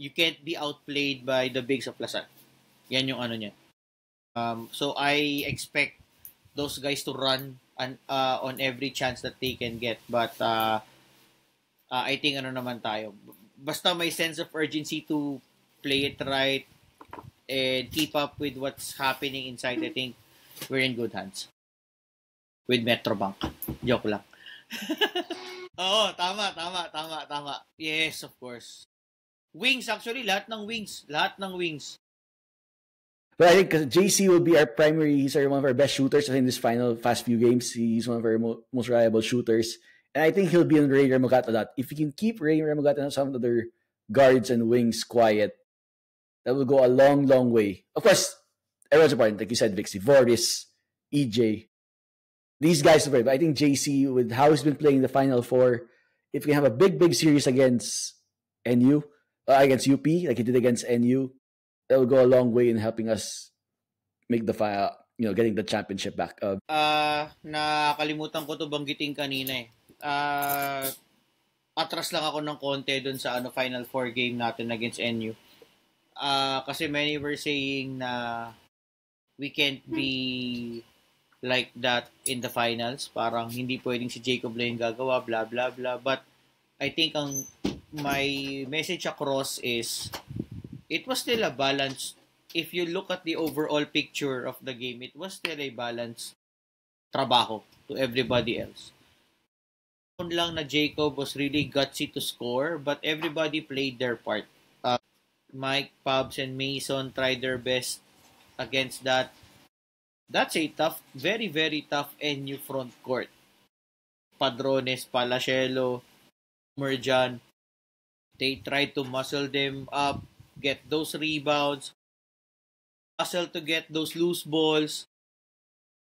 you can't be outplayed by the bigs of Lasal. Yan yung niya. So I expect those guys to run on every chance that they can get, but I think naman tayo. Basta may sense of urgency to play it right and keep up with what's happening inside, I think we're in good hands with Metrobank. Joke lang. Oo, tama. Yes, of course. Wings, actually, lahat ng wings. But I think JC will be our primary, he's one of our best shooters in this past few games. He's one of our most reliable shooters. And I think he'll be on Ray Remogat a lot. If he can keep Ray Remogat and some other guards and wings quiet, that will go a long, long way. Of course, everyone's important. Like you said, Vixie, Voris, EJ. These guys are great. But I think JC, with how he's been playing the Final Four, if we have a big series against NU, against UP, like he did against NU, that will go a long way in helping us make the getting the championship back. Nakalimutan ko to banggitin kanina atras lang ako ng konti dun sa Final Four game natin against NU. Kasi many were saying na we can't be like that in the finals. Parang hindi pwedeng si Jacob lang yung gagawa, blah, blah, blah. But I think my message across is it was still a balance. If you look at the overall picture of the game, it was still a balanced trabaho to everybody else. Lang na Jacob was really gutsy to score, but everybody played their part. Mike, Pabs, and Mason tried their best against that. That's a tough, very, very tough NU front court. Padrones, Palacielo, Merjan, they tried to muscle them up, get those rebounds, hustle to get those loose balls.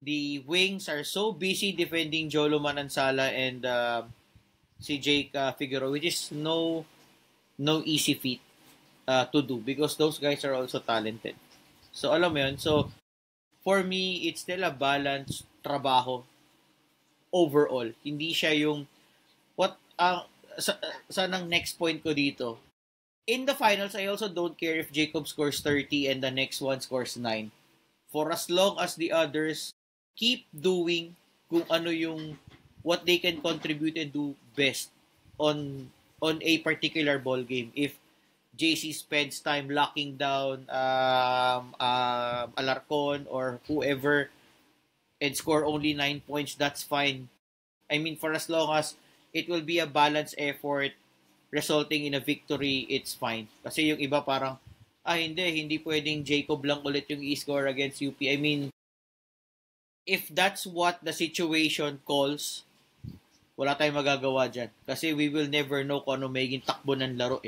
The wings are so busy defending Jolo Manansala and si Jake Figueroa, which is no easy feat to do because those guys are also talented. So alam mo yun. So for me, it's still a balanced trabaho overall. Hindi siya yung sanang next point ko dito. In the finals, I also don't care if Jacob scores 30 and the next one scores 9. For as long as the others keep doing kung ano yung what they can contribute and do best on a particular ball game. If JC spends time locking down Alarcon or whoever and score only 9 points, that's fine. I mean, for as long as it will be a balanced effort resulting in a victory, it's fine. Kasi yung iba parang, hindi pwedeng Jacob lang ulit yung i-score against UP. I mean, if that's what the situation calls, wala tayong magagawa dyan. Kasi we will never know kung ano magiging takbo ng laro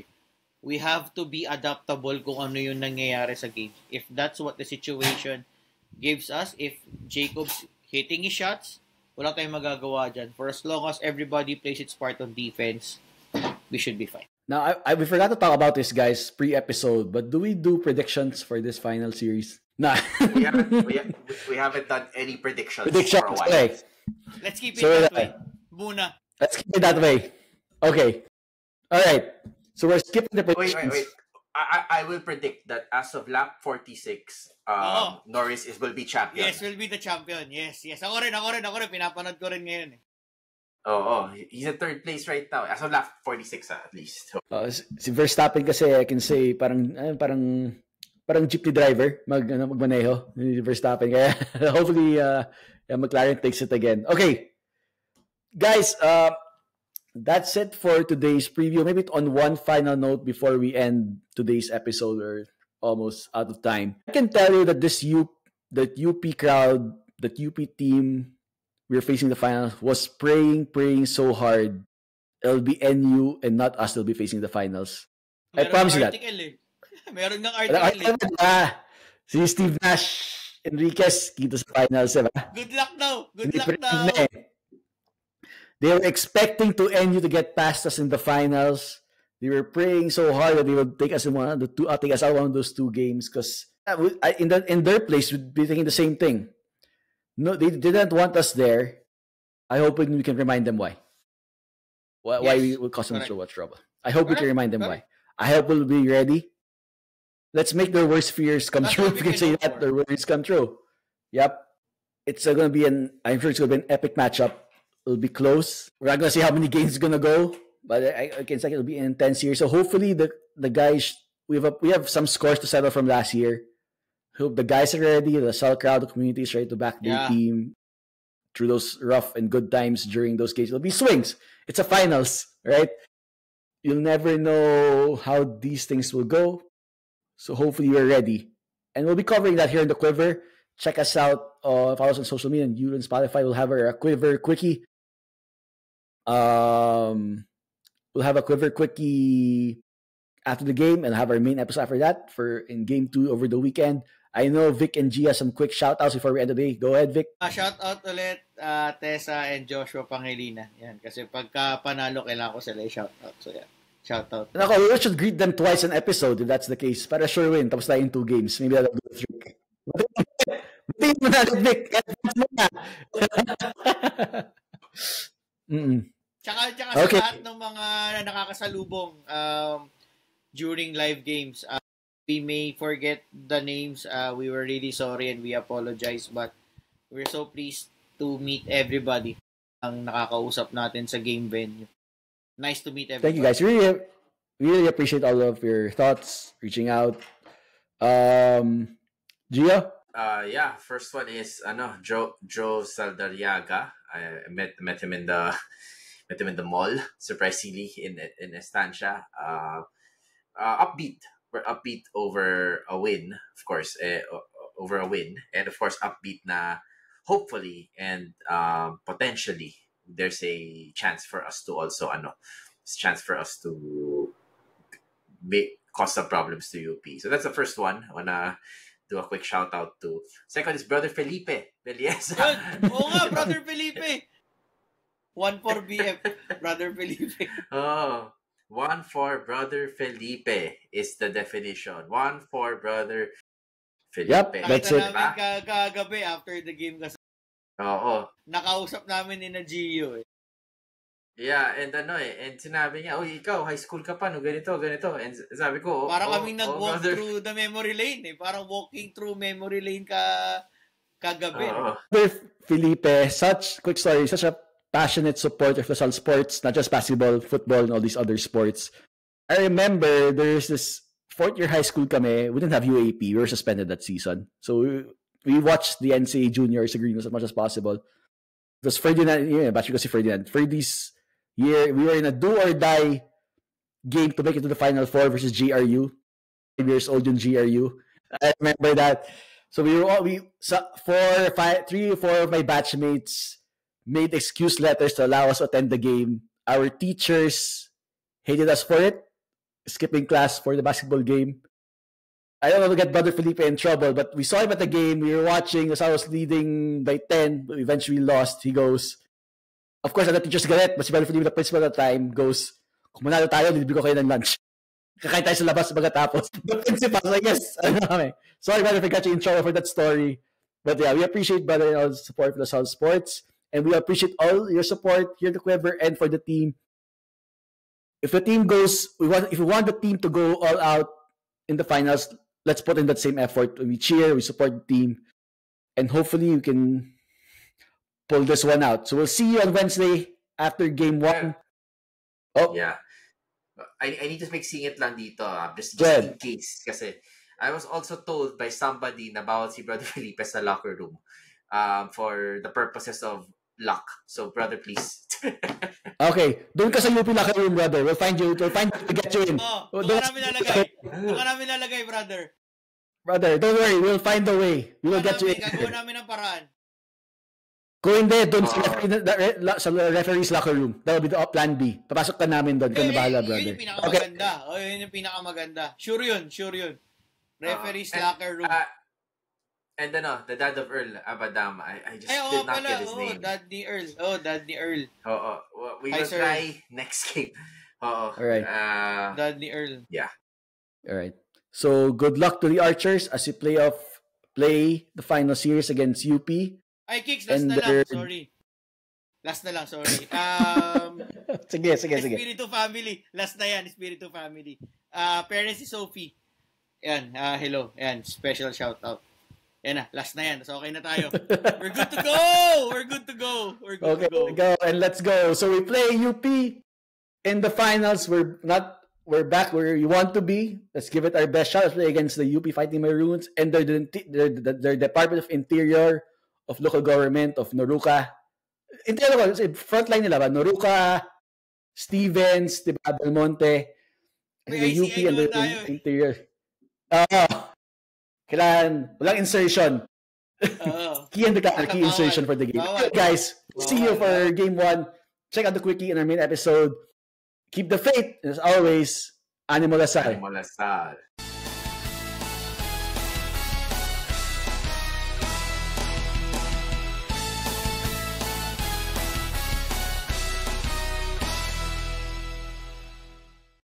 We have to be adaptable kung ano yung nangyayari sa game. If that's what the situation gives us, if Jacob's hitting his shots, wala tayong magagawa dyan. For as long as everybody plays its part on defense, we should be fine. Now, we forgot to talk about this, guys, pre-episode, but do we do predictions for this final series? Nah. we haven't done any predictions for a while. Okay. Let's keep it that way. Muna. Let's keep it that way. Okay. All right. So we're skipping the predictions. Wait. I will predict that as of lap 46, Norris will be champion. Yes, will be the champion. Yes. Ako rin. Pinapanood ko rin ngayon. He's in third place right now. As of lap 46 at least. Si Verstappen kasi, I can say, parang jeepney driver magmaneho ni Verstappen. Kaya hopefully McLaren takes it again. Okay. Guys, that's it for today's preview. Maybe on one final note before we end today's episode, we're almost out of time. I can tell you that that UP crowd, that UP team we're facing the finals was praying so hard. It'll be NU and not us that'll be facing the finals. I promise you that. Meron ng article Si Steve Nash, Enriquez, dito sa finals. Diba? Good luck daw. Good luck daw. They were expecting to NU to get past us in the finals. They were praying so hard that they would take us in take us out one of those two games because in their place would be thinking the same thing. No, they didn't want us there. I hope we can remind them why. Why we will cause them so much trouble. I hope we can remind them why. I hope we'll be ready. Let's make their worst fears come true. If we can say that, their worst come true. Yep. It's going to be I'm sure it's going to be an epic matchup. It'll be close. We're not going to see how many games it's going to go, but I can say it'll be an intense year. So hopefully the guys, we have some scores to settle from last year. Hope the guys are ready. The Sal crowd, the community is ready to back their team through those rough and good times during those games. It'll be swings. It's a finals, right? You'll never know how these things will go. So hopefully you're ready. And we'll be covering that here in the Quiver. Check us out. Follow us on social media and YouTube and Spotify. We'll have our Quiver Quickie. We'll have a Quiver Quickie after the game and have our main episode after that in Game 2 over the weekend. I know Vic and G have some quick shout-outs before we end the day. Go ahead, Vic. Shout-out ulit Tessa and Joshua Pangilinan. Yan, kasi pagka panalo, kailangan ko sila i-shout-out. So, yan. Shout-out. We should greet them twice an episode if that's the case. Para sure win. Tapos tayo in 2 games. Maybe that'll do the trick. Batiin mo na, Vic. Tsaka sa lahat ng mga nakakasalubong during live games, we may forget the names. We were really sorry and we apologize, but we're so pleased to meet everybody ang nakakausap natin sa game venue. Nice to meet everybody. Thank you guys. Really appreciate all of your thoughts, reaching out. Gio? First one is Joe Saldariaga. I met him in the mall, surprisingly in Estancia. Upbeat. We're upbeat over a win, of course, over a win, and of course upbeat na hopefully and potentially there's a chance for us to also cause some problems to UP. So that's the first one. I wanna do a quick shout out to. Second is Brother Felipe Beliesa. Good. Oo nga, Brother Felipe. 1 for BF, Brother Felipe. Oh, 1 for Brother Felipe is the definition. 1 for Brother Felipe. Yep, that's it. Nakita namin kagabi after the game kasi. Oo. Nakausap namin ni na Gio eh. Yeah, and and sinabi niya, ikaw, high school ka pa, no, ganito. And sabi ko, parang kaming nag-walk through the memory lane eh. Parang walking through memory lane kagabi. Felipe, such a passionate supporter of Lasal sports, not just basketball, football, and all these other sports. I remember there's this fourth year high school kami, we didn't have UAP, we were suspended that season. So we watched the NCAA juniors agreeing as much as possible. It was Ferdinand, batch ko si Ferdinand. Ferdy's year, we were in a do or die game to make it to the Final Four versus GRU. 5 years old in GRU. I remember that. So 3 or 4 of my batchmates made excuse letters to allow us to attend the game. Our teachers hated us for it, skipping class for the basketball game. I don't want to get Brother Felipe in trouble, but we saw him at the game. We were watching as I was leading by 10, but eventually lost. He goes, of course, the teacher's galit, but si Brother Felipe, the principal at the time, goes, kung manalo tayo, libre ko kayo ng lunch. Kakain tayo sa labas pagkatapos. The principal, I guess, sorry, Brother, if I got you in trouble for that story. But yeah, we appreciate Brother and all the support for the South Sports. And we appreciate all your support here at the Quiver and for the team. If the team if we want the team to go all out in the finals, let's put in that same effort. We cheer, we support the team, and hopefully you can pull this one out. So we'll see you on Wednesday after game 1. Oh yeah, I need to make singit lang dito, just in case. Kasi I was also told by somebody na bawal si Brother Felipe sa locker room for the purposes of luck. So brother, please Okay, doon ka sa UP locker room, brother. We'll find you. We'll get you in. Doon ka namin lalagay, brother. Brother, don't worry. We'll find the way. We will get you in. Gagawin namin ang paraan. Kung hindi, doon sa referee's locker room. That will be the plan B. Papasok ka namin doon. Kung bahala, brother. Yun yung pinakamaganda. Yun yung pinakamaganda. Sure yun. Referee's locker room. And the dad of Earl, Abadama. I just did not get his name. Daddy Earl. We will try next game. Alright. Daddy Earl. Yeah. Alright. So, good luck to the Archers as you play the final series against UP. Ay, Kicks, last na lang. Sorry. Sige. Espiritu Family. Last na yan, Espiritu Family. Parents si Sophie. Yan, hello. Yan, special shout out. Yan na, last na yan. So, okay na tayo. We're good to go! Okay, go. And let's go. So, we play UP in the finals. We're back where you want to be. Let's give it our best shot. Let's play against the UP Fighting Maroons and their Department of Interior, of Local Government, of Noruca. Frontline nila ba? Noruca, Stevens, diba, Belmonte, the UP and the Interior. Kailangan, walang insertion. Key insertion for the game. Okay, guys, see you for game 1. Check out the quickie in our main episode. Keep the faith. As always, Animo Lasal.